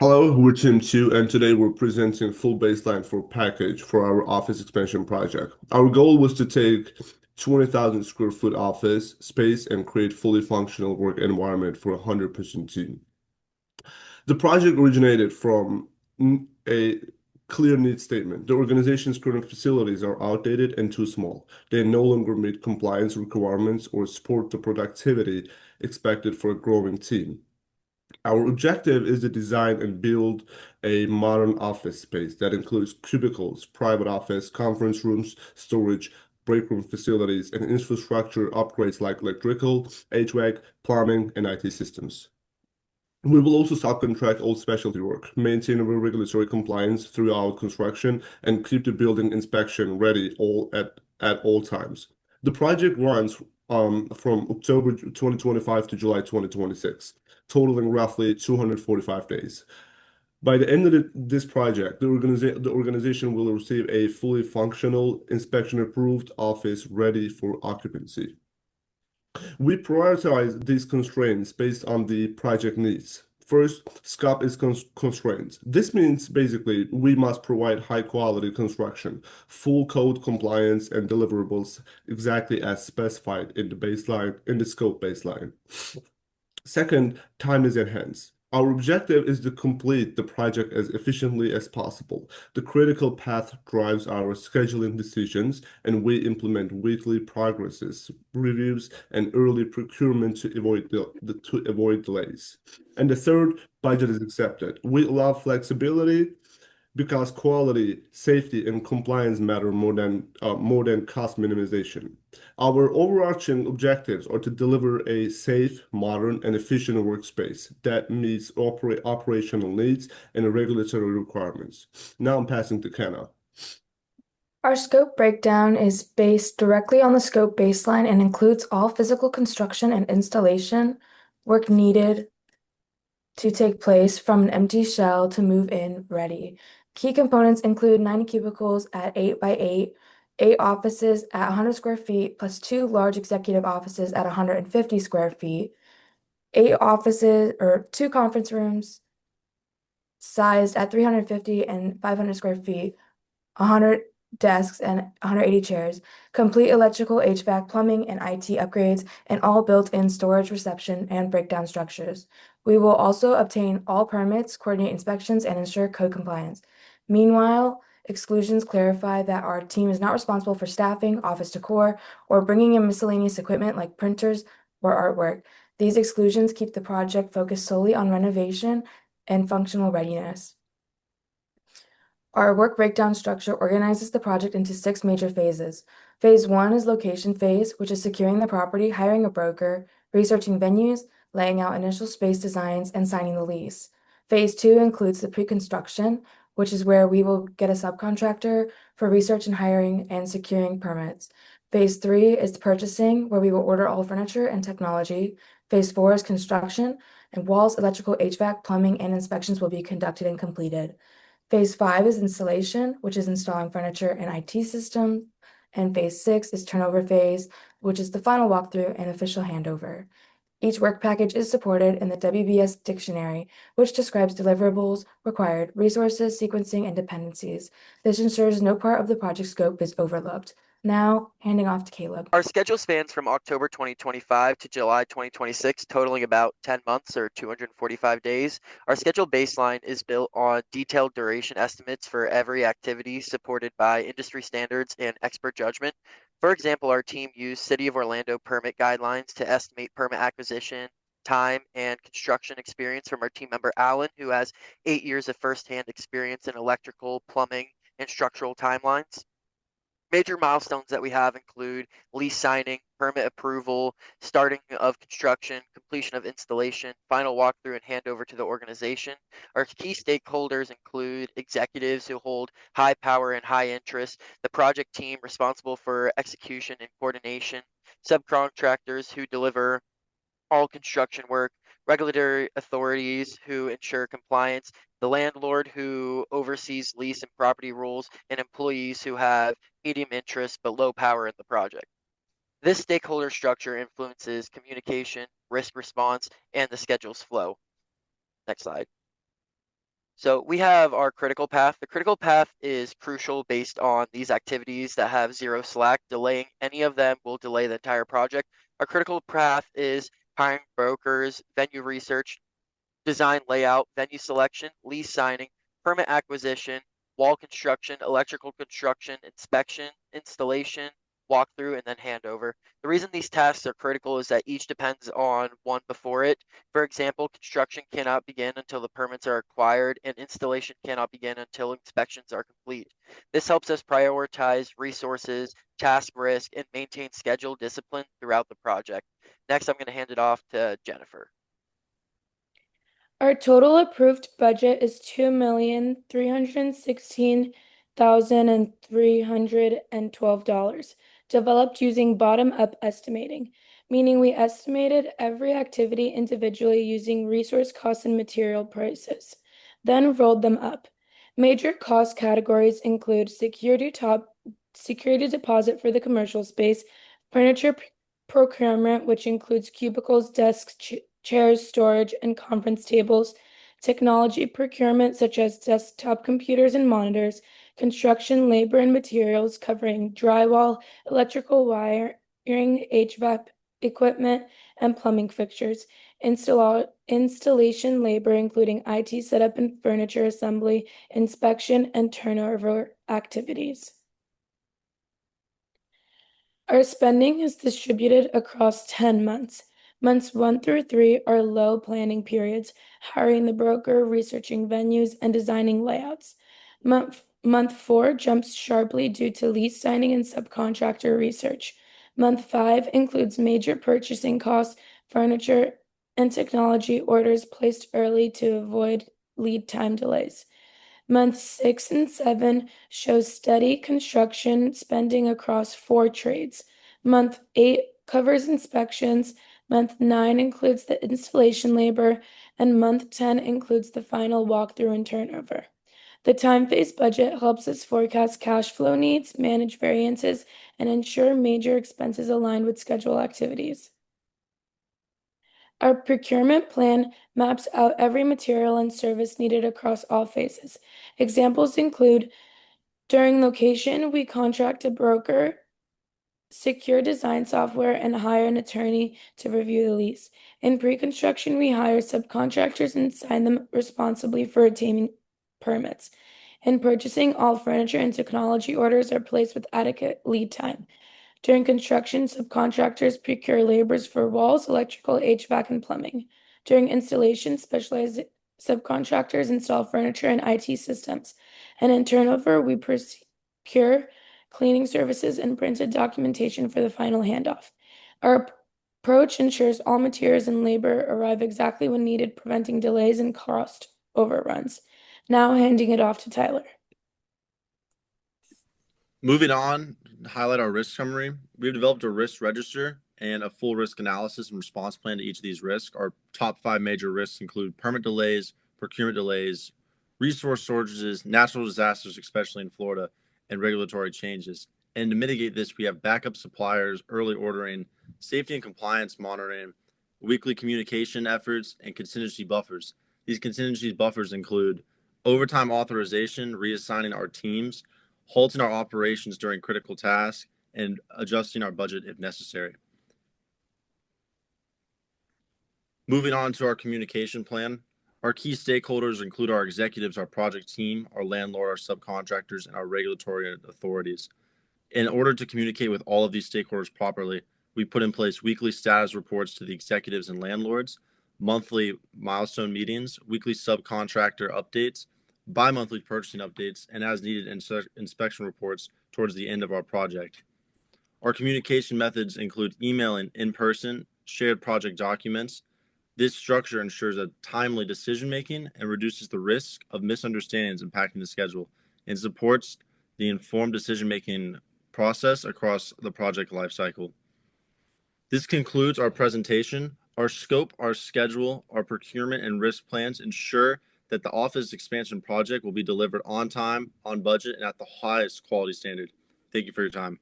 Hello, we're Team 2, and today we're presenting full baseline for package for our office expansion project. Our goal was to take 20,000 square foot office space and create fully functional work environment for a 100% team. The project originated from a clear need statement. The organization's current facilities are outdated and too small. They no longer meet compliance requirements or support the productivity expected for a growing team. Our objective is to design and build a modern office space that includes cubicles, private office, conference rooms, storage, break room facilities, and infrastructure upgrades like electrical, HVAC, plumbing, and IT systems. We will also subcontract all specialty work, maintain our regulatory compliance throughout construction, and keep the building inspection ready at all times. The project runs from October 2025 to July 2026, totaling roughly 245 days. By the end of this project, the organization will receive a fully functional, inspection-approved office ready for occupancy. We prioritize these constraints based on the project needs. First, scope is constrained. This means basically we must provide high quality construction, full code compliance, and deliverables exactly as specified in the scope baseline. Second, time is enhanced. Our objective is to complete the project as efficiently as possible. The critical path drives our scheduling decisions, and we implement weekly progresses, reviews, and early procurement to avoid delays. And the third, budget is accepted. We allow flexibility because quality, safety, and compliance matter more than cost minimization. Our overarching objectives are to deliver a safe, modern, and efficient workspace that meets operational needs and regulatory requirements. Now I'm passing to Kenna. Our scope breakdown is based directly on the scope baseline and includes all physical construction and installation work needed to take place from an empty shell to move in ready. Key components include 90 cubicles at 8 by 8 offices at 100 square feet, plus 2 large executive offices at 150 square feet, 8 offices or 2 conference rooms sized at 350 and 500 square feet, 100 desks and 180 chairs, complete electrical, HVAC, plumbing, and IT upgrades, and all built-in storage, reception, and breakdown structures. We will also obtain all permits, coordinate inspections, and ensure code compliance. Meanwhile, exclusions clarify that our team is not responsible for staffing, office decor, or bringing in miscellaneous equipment like printers or artwork. These exclusions keep the project focused solely on renovation and functional readiness. Our work breakdown structure organizes the project into 6 major phases. Phase 1 is location phase, which is securing the property, hiring a broker, researching venues, laying out initial space designs, and signing the lease. Phase 2 includes the pre-construction, which is where we will get a subcontractor for research and hiring and securing permits. Phase 3 is purchasing, where we will order all furniture and technology. Phase 4 is construction, and walls, electrical, HVAC, plumbing, and inspections will be conducted and completed. Phase 5 is installation, which is installing furniture and IT systems. And phase 6 is turnover phase, which is the final walkthrough and official handover. Each work package is supported in the WBS dictionary, which describes deliverables, required resources, sequencing, and dependencies. This ensures no part of the project scope is overlooked. Now, handing off to Caleb. Our schedule spans from October 2025 to July 2026, totaling about 10 months or 245 days. Our schedule baseline is built on detailed duration estimates for every activity supported by industry standards and expert judgment. For example, our team used City of Orlando permit guidelines to estimate permit acquisition, time, and construction experience from our team member Alan, who has 8 years of firsthand experience in electrical, plumbing, and structural timelines. Major milestones that we have include lease signing, permit approval, starting of construction, completion of installation, final walkthrough, and handover to the organization. Our key stakeholders include executives who hold high power and high interest, the project team responsible for execution and coordination, subcontractors who deliver all construction work, regulatory authorities who ensure compliance, the landlord who oversees lease and property rules, and employees who have medium interest but low power in the project. This stakeholder structure influences communication, risk response, and the schedule's flow. Next slide. So we have our critical path. The critical path is crucial based on these activities that have zero slack. Delaying any of them will delay the entire project. Our critical path is hiring brokers, venue research, design layout, venue selection, lease signing, permit acquisition, wall construction, electrical construction, inspection, installation, walkthrough, and then handover. The reason these tasks are critical is that each depends on one before it. For example, construction cannot begin until the permits are acquired, and installation cannot begin until inspections are complete. This helps us prioritize resources, task risk, and maintain schedule discipline throughout the project. Next, I'm going to hand it off to Jennifer. Our total approved budget is $2,316,312, developed using bottom-up estimating, meaning we estimated every activity individually using resource costs and material prices, then rolled them up. Major cost categories include security deposit for the commercial space, furniture procurement, which includes cubicles, desks, chairs, storage, and conference tables, technology procurement such as desktop computers and monitors, construction labor and materials covering drywall, electrical wiring, HVAC equipment, and plumbing fixtures, installation labor including IT setup and furniture assembly, inspection, and turnover activities. Our spending is distributed across 10 months. Months 1 through 3 are low planning periods, hiring the broker, researching venues, and designing layouts. Month 4 jumps sharply due to lease signing and subcontractor research. Month 5 includes major purchasing costs, furniture, and technology orders placed early to avoid lead time delays. Months 6 and 7 shows steady construction spending across 4 trades. Month 8 covers inspections. Month 9 includes the installation labor, and month 10 includes the final walkthrough and turnover. The time-phase budget helps us forecast cash flow needs, manage variances, and ensure major expenses align with schedule activities. Our procurement plan maps out every material and service needed across all phases. Examples include during location, we contract a broker, secure design software, and hire an attorney to review the lease. In pre-construction, we hire subcontractors and assign them responsibly for obtaining permits. In purchasing, all furniture and technology orders are placed with adequate lead time. During construction, subcontractors procure laborers for walls, electrical, HVAC, and plumbing. During installation, specialized subcontractors install furniture and IT systems. And in turnover, we procure cleaning services and printed documentation for the final handoff. Our approach ensures all materials and labor arrive exactly when needed, preventing delays and cost overruns. Now handing it off to Tyler. Moving on, highlight our risk summary. We've developed a risk register and a full risk analysis and response plan to each of these risks. Our top 5 major risks include permit delays, procurement delays, resource shortages, natural disasters, especially in Florida, and regulatory changes. And to mitigate this, we have backup suppliers, early ordering, safety and compliance monitoring, weekly communication efforts, and contingency buffers. These contingency buffers include overtime authorization, reassigning our teams, halting our operations during critical tasks, and adjusting our budget if necessary. Moving on to our communication plan. Our key stakeholders include our executives, our project team, our landlord, our subcontractors, and our regulatory authorities. In order to communicate with all of these stakeholders properly, we put in place weekly status reports to the executives and landlords, monthly milestone meetings, weekly subcontractor updates, bi-monthly purchasing updates, and as needed inspection reports towards the end of our project. Our communication methods include email and in-person, shared project documents. This structure ensures a timely decision-making and reduces the risk of misunderstandings impacting the schedule and supports the informed decision-making process across the project lifecycle. This concludes our presentation. Our scope, our schedule, our procurement and risk plans ensure that the office expansion project will be delivered on time, on budget, and at the highest quality standard. Thank you for your time.